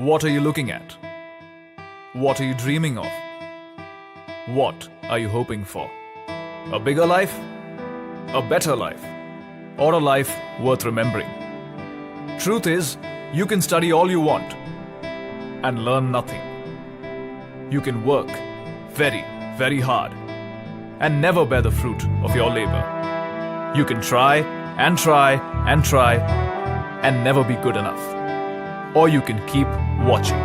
What are you looking at? What are you dreaming of? What are you hoping for? A bigger life? A better life? Or a life worth remembering? Truth is, you can study all you want and learn nothing. You can work very, very hard and never bear the fruit of your labor. You can try and try and try and never be good enough. Or you can keep watching.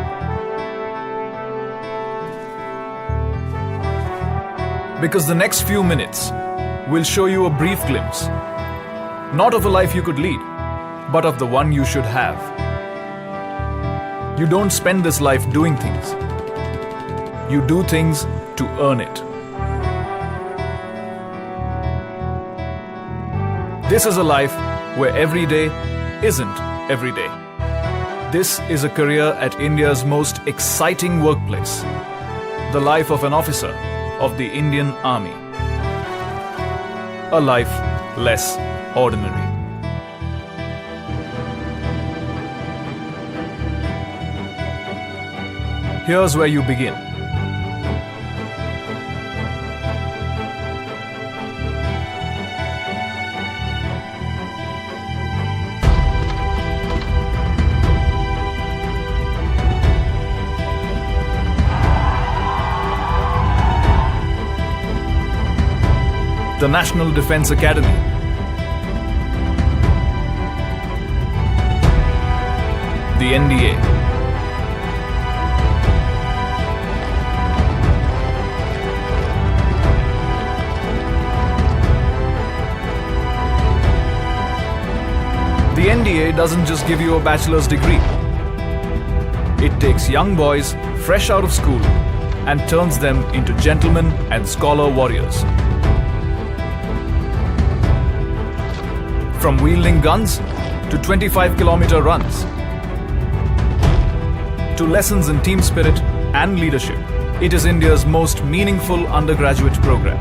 Because the next few minutes will show you a brief glimpse, not of a life you could lead, but of the one you should have. You don't spend this life doing things. You do things to earn it. This is a life where every day isn't every day. This is a career at India's most exciting workplace, the life of an officer of the Indian Army. A life less ordinary. Here's where you begin. The National Defence Academy. The NDA. The NDA doesn't just give you a bachelor's degree. It takes young boys fresh out of school and turns them into gentlemen and scholar warriors. From wielding guns to 25-kilometer runs, to lessons in team spirit and leadership, it is India's most meaningful undergraduate program.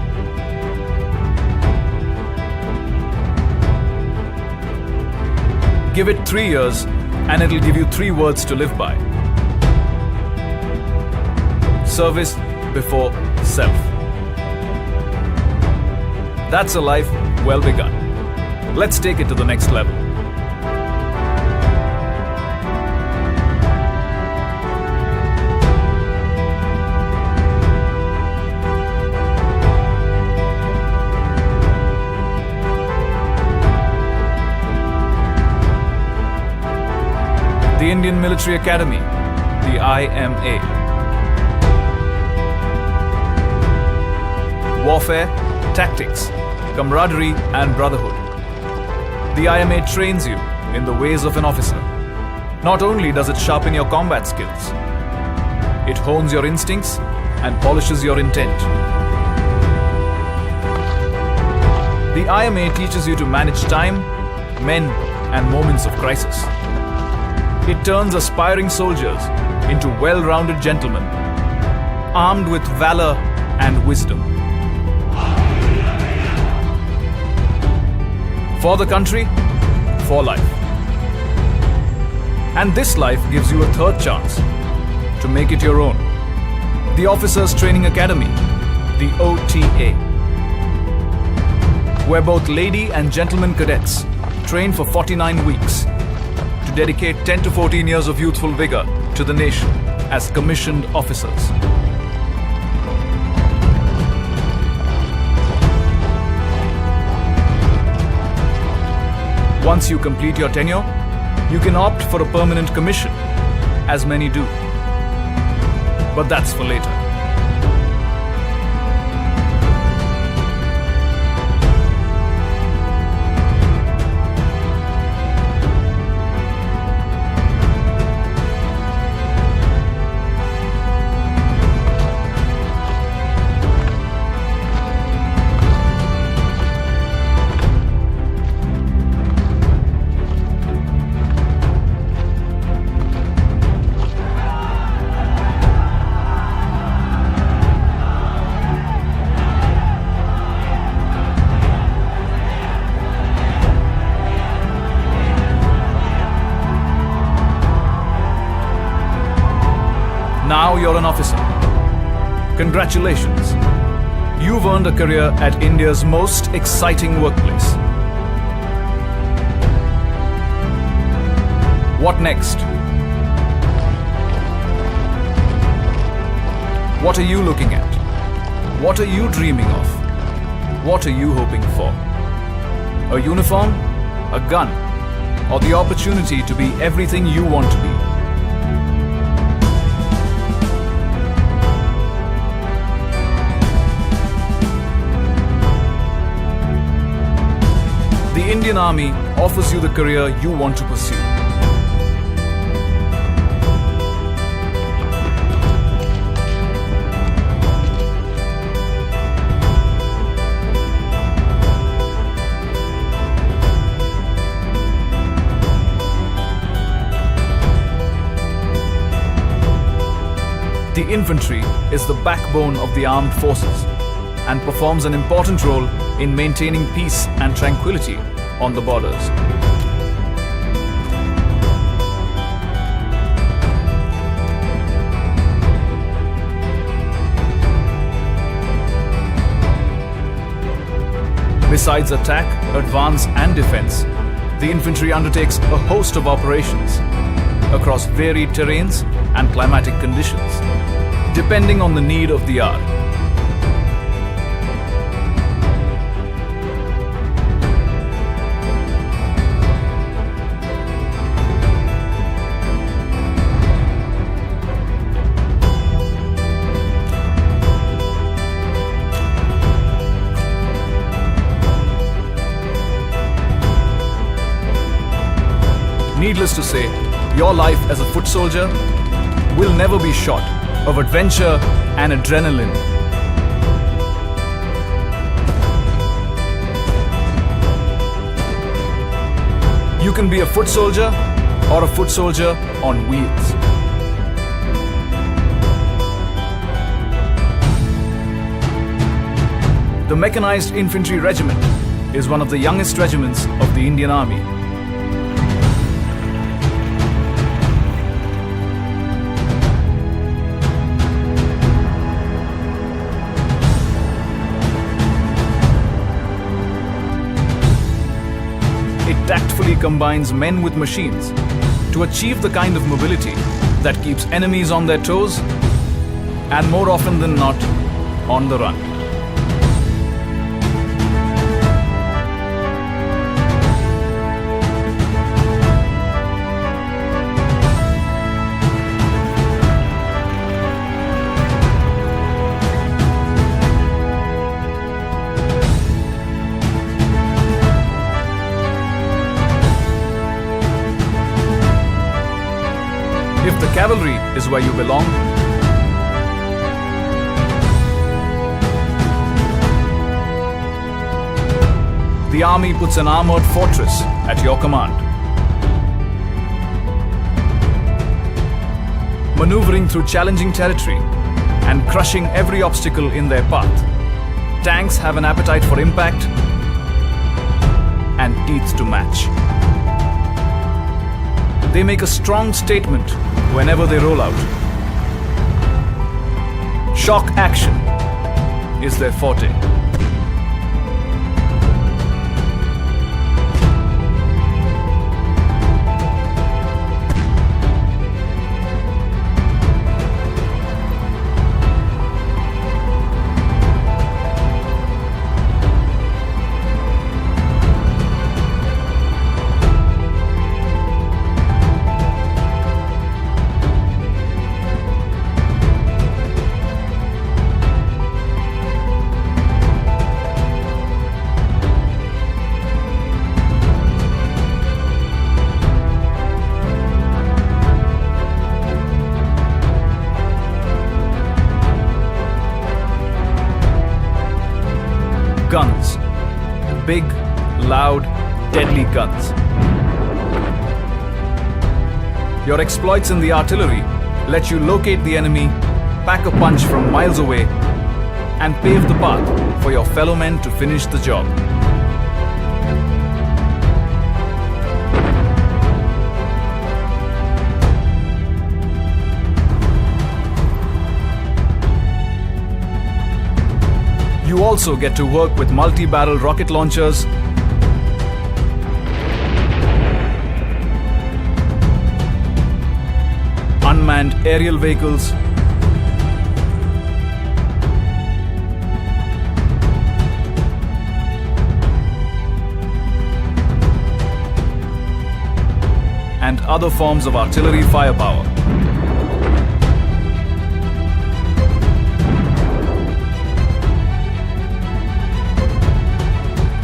Give it 3 years and it'll give you 3 words to live by. Service before self. That's a life well begun. Let's take it to the next level. The Indian Military Academy, the IMA. Warfare, tactics, camaraderie and brotherhood. The IMA trains you in the ways of an officer. Not only does it sharpen your combat skills, it hones your instincts and polishes your intent. The IMA teaches you to manage time, men, and moments of crisis. It turns aspiring soldiers into well-rounded gentlemen, armed with valor and wisdom. For the country, for life. And this life gives you a third chance to make it your own. The Officers Training Academy, the OTA, where both lady and gentleman cadets train for 49 weeks to dedicate 10 to 14 years of youthful vigor to the nation as commissioned officers. Once you complete your tenure, you can opt for a permanent commission, as many do. But that's for later. now you're an officer. Congratulations. You've earned a career at India's most exciting workplace. What next? What are you looking at? What are you dreaming of? What are you hoping for? A uniform? A gun? Or the opportunity to be everything you want to be? The Indian Army offers you the career you want to pursue. The infantry is the backbone of the armed forces and performs an important role in maintaining peace and tranquility on the borders. Besides attack, advance and defense, the infantry undertakes a host of operations across varied terrains and climatic conditions, depending on the need of the hour. Needless to say, your life as a foot soldier will never be short of adventure and adrenaline. You can be a foot soldier or a foot soldier on wheels. The Mechanized Infantry Regiment is one of the youngest regiments of the Indian Army. Tactfully combines men with machines to achieve the kind of mobility that keeps enemies on their toes and more often than not on the run. If the cavalry is where you belong, the army puts an armored fortress at your command. Maneuvering through challenging territory and crushing every obstacle in their path, tanks have an appetite for impact and teeth to match. They make a strong statement whenever they roll out. Shock action is their forte. Guns. Big, loud, deadly guns. Your exploits in the artillery let you locate the enemy, pack a punch from miles away, and pave the path for your fellow men to finish the job. You also get to work with multi-barrel rocket launchers, unmanned aerial vehicles, and other forms of artillery firepower.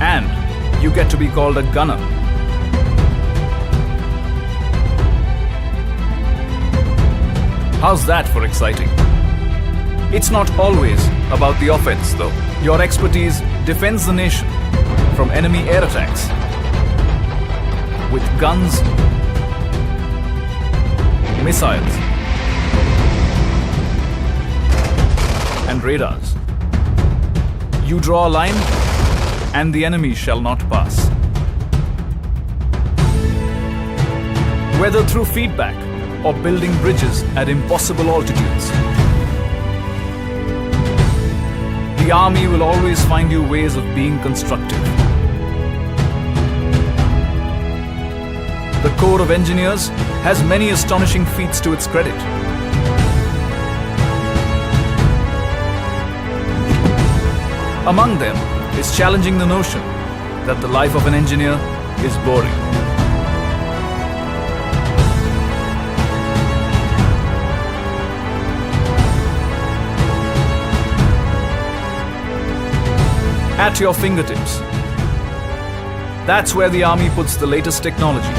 And you get to be called a gunner. How's that for exciting? It's not always about the offense, though. Your expertise defends the nation from enemy air attacks with guns, missiles, and radars. You draw a line, and the enemy shall not pass. Whether through feedback or building bridges at impossible altitudes, the army will always find you ways of being constructive. The Corps of Engineers has many astonishing feats to its credit. Among them is challenging the notion that the life of an engineer is boring. At your fingertips. That's where the army puts the latest technology.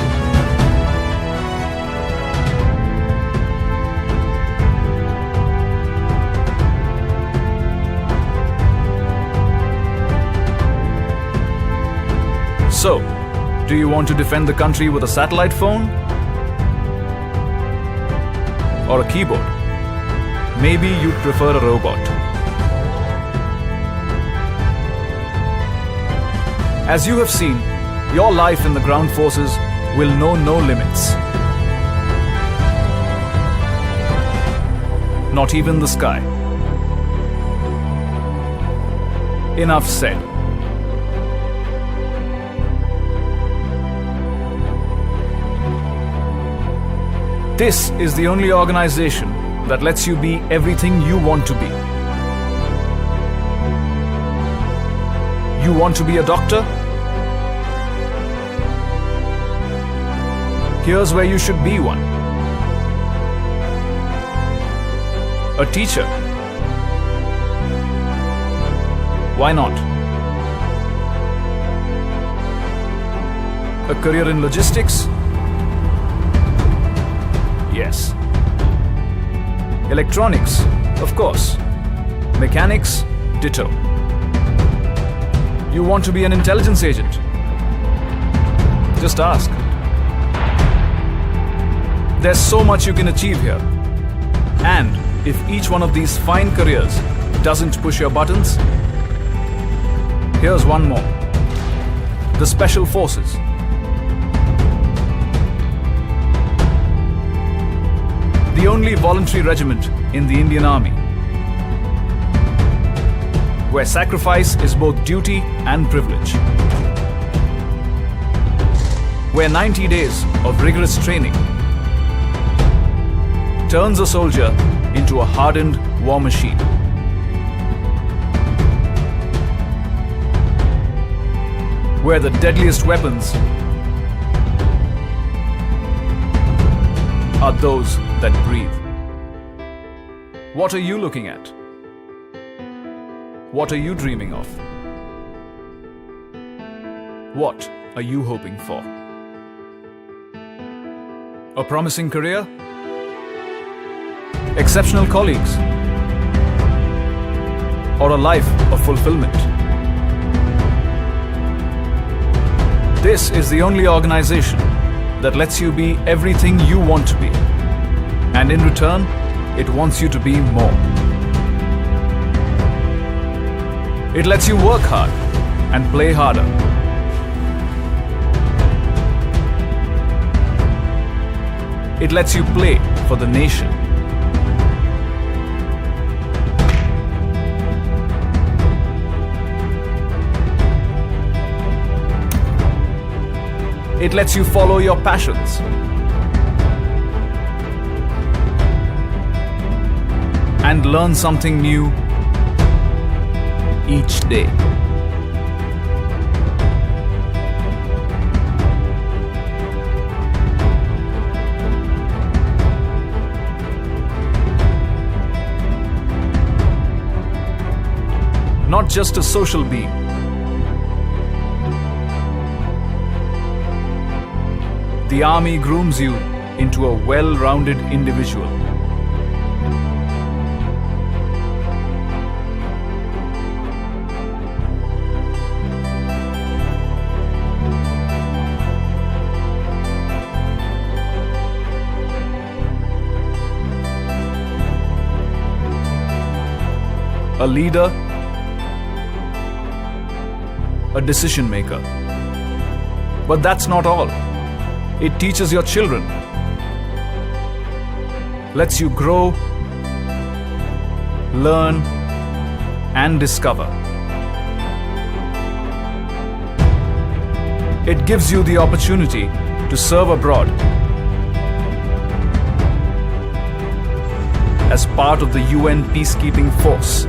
So, do you want to defend the country with a satellite phone? Or a keyboard? Maybe you'd prefer a robot. As you have seen, your life in the ground forces will know no limits. Not even the sky. Enough said. This is the only organization that lets you be everything you want to be. You want to be a doctor? Here's where you should be one. A teacher? Why not? A career in logistics? Yes. Electronics? Of course. Mechanics? Ditto. You want to be an intelligence agent? Just ask. There's so much you can achieve here. And if each one of these fine careers doesn't push your buttons, here's one more. The Special Forces. The only voluntary regiment in the Indian Army, where sacrifice is both duty and privilege. Where 90 days of rigorous training turns a soldier into a hardened war machine. Where the deadliest weapons are those that breathe. What are you looking at? What are you dreaming of? What are you hoping for? A promising career? Exceptional colleagues? Or a life of fulfillment? This is the only organization that lets you be everything you want to be. And in return, it wants you to be more. It lets you work hard and play harder. It lets you play for the nation. It lets you follow your passions. And learn something new each day. Not just a social being. The army grooms you into a well-rounded individual. A leader, a decision maker. But that's not all. It teaches your children, lets you grow, learn, and discover. It gives you the opportunity to serve abroad as part of the UN peacekeeping force.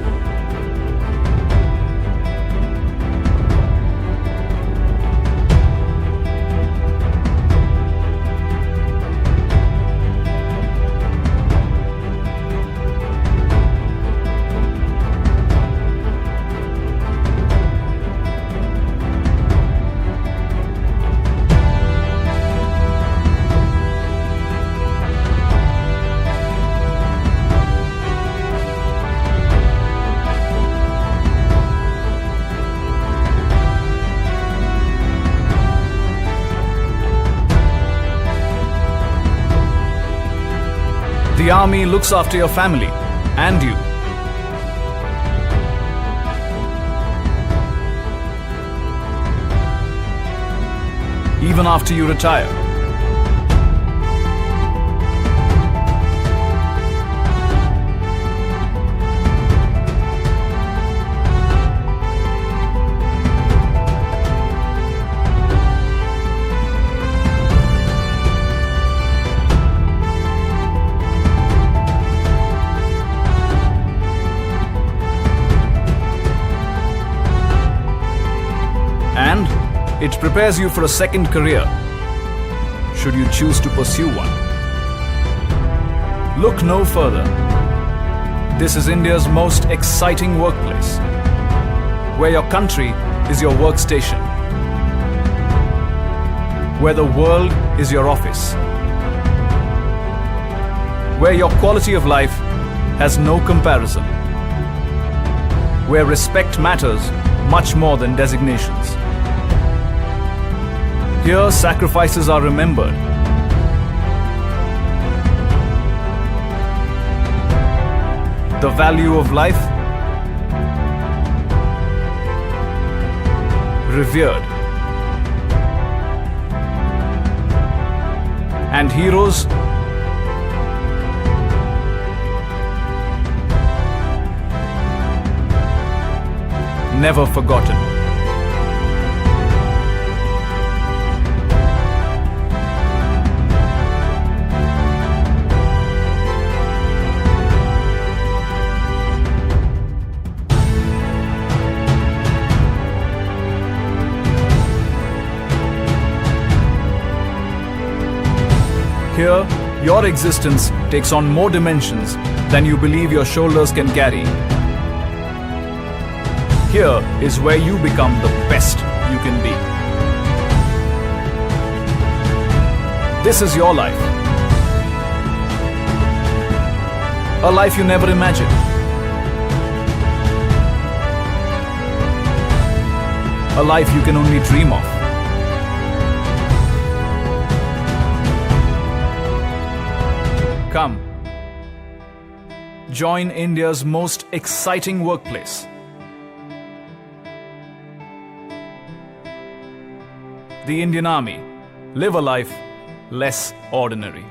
The army looks after your family and you. Even after you retire. And it prepares you for a second career, should you choose to pursue one. Look no further. This is India's most exciting workplace, where your country is your workstation, where the world is your office, where your quality of life has no comparison, where respect matters much more than designations. Here, sacrifices are remembered. The value of life revered. And heroes never forgotten. Here, your existence takes on more dimensions than you believe your shoulders can carry. Here is where you become the best you can be. This is your life. A life you never imagined. A life you can only dream of. Come, join India's most exciting workplace. The Indian Army. Live a life less ordinary.